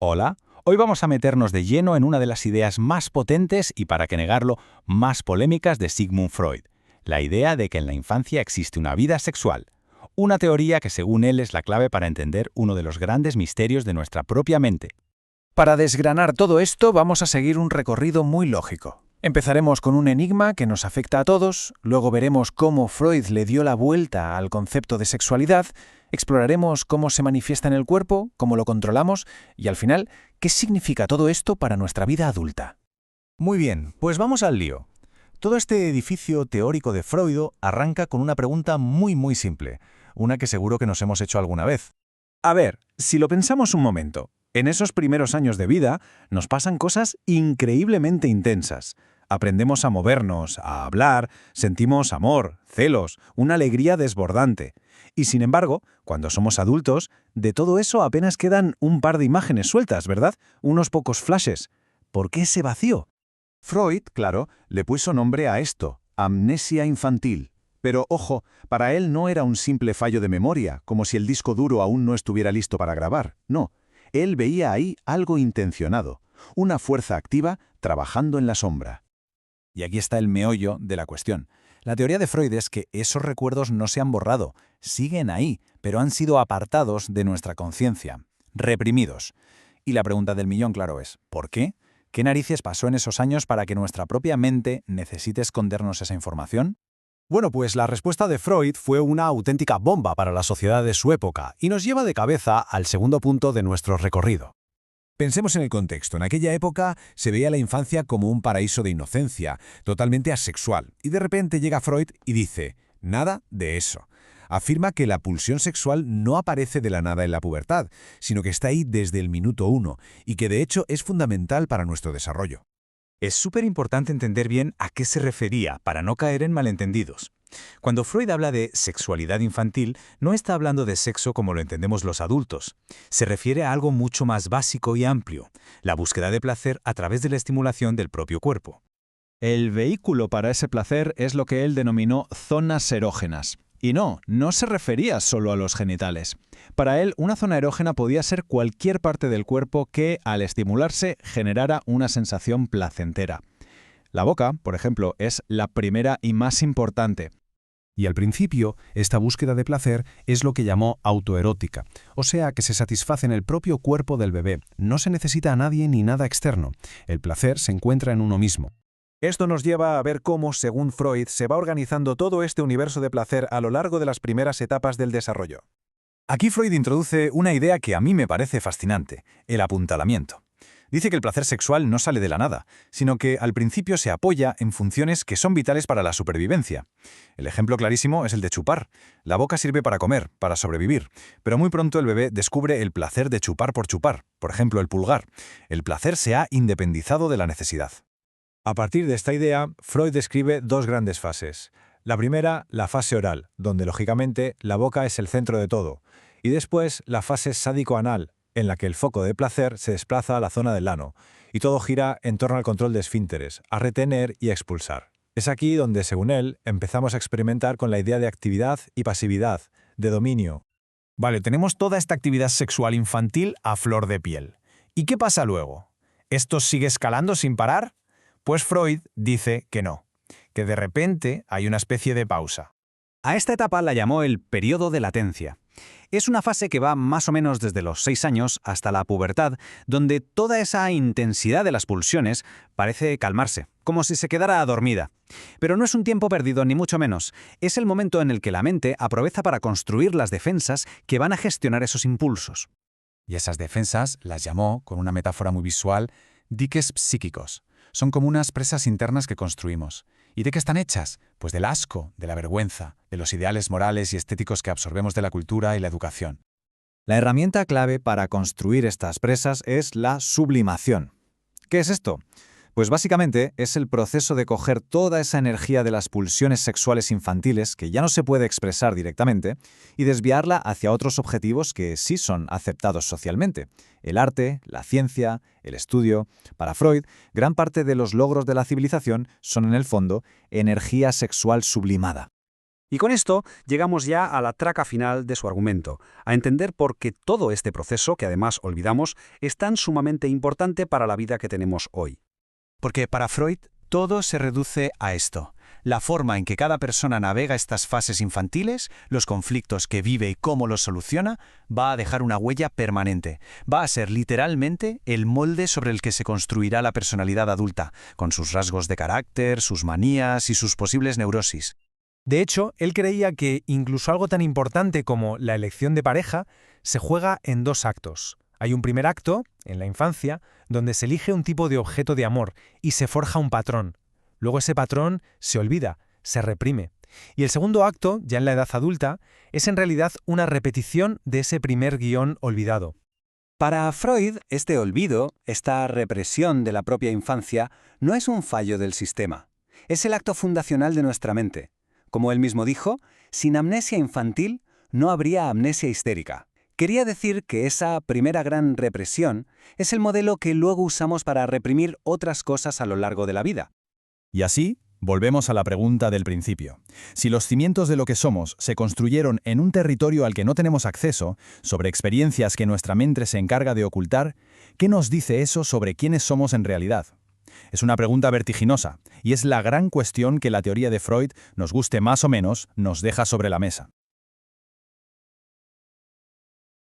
Hola, hoy vamos a meternos de lleno en una de las ideas más potentes y, para qué negarlo, más polémicas de Sigmund Freud, la idea de que en la infancia existe una vida sexual. Una teoría que, según él, es la clave para entender uno de los grandes misterios de nuestra propia mente. Para desgranar todo esto vamos a seguir un recorrido muy lógico. Empezaremos con un enigma que nos afecta a todos, luego veremos cómo Freud le dio la vuelta al concepto de sexualidad, exploraremos cómo se manifiesta en el cuerpo, cómo lo controlamos y al final, qué significa todo esto para nuestra vida adulta. Muy bien, pues vamos al lío. Todo este edificio teórico de Freud arranca con una pregunta muy simple, una que seguro que nos hemos hecho alguna vez. A ver, si lo pensamos un momento, en esos primeros años de vida nos pasan cosas increíblemente intensas. Aprendemos a movernos, a hablar, sentimos amor, celos, una alegría desbordante. Y sin embargo, cuando somos adultos, de todo eso apenas quedan un par de imágenes sueltas, ¿verdad? Unos pocos flashes. ¿Por qué ese vacío? Freud, claro, le puso nombre a esto, amnesia infantil. Pero ojo, para él no era un simple fallo de memoria, como si el disco duro aún no estuviera listo para grabar. No, él veía ahí algo intencionado, una fuerza activa trabajando en la sombra. Y aquí está el meollo de la cuestión. La teoría de Freud es que esos recuerdos no se han borrado, siguen ahí, pero han sido apartados de nuestra conciencia, reprimidos. Y la pregunta del millón, claro, es ¿por qué? ¿Qué narices pasó en esos años para que nuestra propia mente necesite escondernos esa información? Bueno, pues la respuesta de Freud fue una auténtica bomba para la sociedad de su época y nos lleva de cabeza al segundo punto de nuestro recorrido. Pensemos en el contexto. En aquella época se veía la infancia como un paraíso de inocencia, totalmente asexual, y de repente llega Freud y dice, nada de eso. Afirma que la pulsión sexual no aparece de la nada en la pubertad, sino que está ahí desde el minuto uno, y que de hecho es fundamental para nuestro desarrollo. Es súper importante entender bien a qué se refería para no caer en malentendidos. Cuando Freud habla de sexualidad infantil, no está hablando de sexo como lo entendemos los adultos. Se refiere a algo mucho más básico y amplio, la búsqueda de placer a través de la estimulación del propio cuerpo. El vehículo para ese placer es lo que él denominó zonas erógenas. Y no se refería solo a los genitales. Para él, una zona erógena podía ser cualquier parte del cuerpo que, al estimularse, generara una sensación placentera. La boca, por ejemplo, es la primera y más importante. Y al principio, esta búsqueda de placer es lo que llamó autoerótica, o sea que se satisface en el propio cuerpo del bebé, no se necesita a nadie ni nada externo. El placer se encuentra en uno mismo. Esto nos lleva a ver cómo, según Freud, se va organizando todo este universo de placer a lo largo de las primeras etapas del desarrollo. Aquí Freud introduce una idea que a mí me parece fascinante, el apuntalamiento. Dice que el placer sexual no sale de la nada, sino que al principio se apoya en funciones que son vitales para la supervivencia. El ejemplo clarísimo es el de chupar. La boca sirve para comer, para sobrevivir, pero muy pronto el bebé descubre el placer de chupar, por ejemplo el pulgar. El placer se ha independizado de la necesidad. A partir de esta idea, Freud describe dos grandes fases. La primera, la fase oral, donde lógicamente la boca es el centro de todo, y después la fase sádico-anal, en la que el foco de placer se desplaza a la zona del ano, y todo gira en torno al control de esfínteres, a retener y a expulsar. Es aquí donde, según él, empezamos a experimentar con la idea de actividad y pasividad, de dominio. Vale, tenemos toda esta actividad sexual infantil a flor de piel. ¿Y qué pasa luego? ¿Esto sigue escalando sin parar? Pues Freud dice que no, que de repente hay una especie de pausa. A esta etapa la llamó el periodo de latencia. Es una fase que va más o menos desde los 6 años hasta la pubertad, donde toda esa intensidad de las pulsiones parece calmarse, como si se quedara dormida. Pero no es un tiempo perdido, ni mucho menos. Es el momento en el que la mente aprovecha para construir las defensas que van a gestionar esos impulsos. Y esas defensas las llamó, con una metáfora muy visual, diques psíquicos. Son como unas presas internas que construimos. ¿Y de qué están hechas? Pues del asco, de la vergüenza, de los ideales morales y estéticos que absorbemos de la cultura y la educación. La herramienta clave para construir estas presas es la sublimación. ¿Qué es esto? Pues básicamente es el proceso de coger toda esa energía de las pulsiones sexuales infantiles que ya no se puede expresar directamente y desviarla hacia otros objetivos que sí son aceptados socialmente. El arte, la ciencia, el estudio. Para Freud, gran parte de los logros de la civilización son en el fondo energía sexual sublimada. Y con esto llegamos ya a la traca final de su argumento, a entender por qué todo este proceso, que además olvidamos, es tan sumamente importante para la vida que tenemos hoy. Porque para Freud todo se reduce a esto: la forma en que cada persona navega estas fases infantiles, los conflictos que vive y cómo los soluciona, va a dejar una huella permanente. Va a ser literalmente el molde sobre el que se construirá la personalidad adulta, con sus rasgos de carácter, sus manías y sus posibles neurosis. De hecho, él creía que incluso algo tan importante como la elección de pareja se juega en 2 actos. Hay un primer acto, en la infancia, donde se elige un tipo de objeto de amor y se forja un patrón. Luego ese patrón se olvida, se reprime. Y el segundo acto, ya en la edad adulta, es en realidad una repetición de ese primer guión olvidado. Para Freud, este olvido, esta represión de la propia infancia, no es un fallo del sistema. Es el acto fundacional de nuestra mente. Como él mismo dijo, sin amnesia infantil no habría amnesia histérica. Quería decir que esa primera gran represión es el modelo que luego usamos para reprimir otras cosas a lo largo de la vida. Y así, volvemos a la pregunta del principio. Si los cimientos de lo que somos se construyeron en un territorio al que no tenemos acceso, sobre experiencias que nuestra mente se encarga de ocultar, ¿qué nos dice eso sobre quiénes somos en realidad? Es una pregunta vertiginosa, y es la gran cuestión que la teoría de Freud, nos guste más o menos, nos deja sobre la mesa.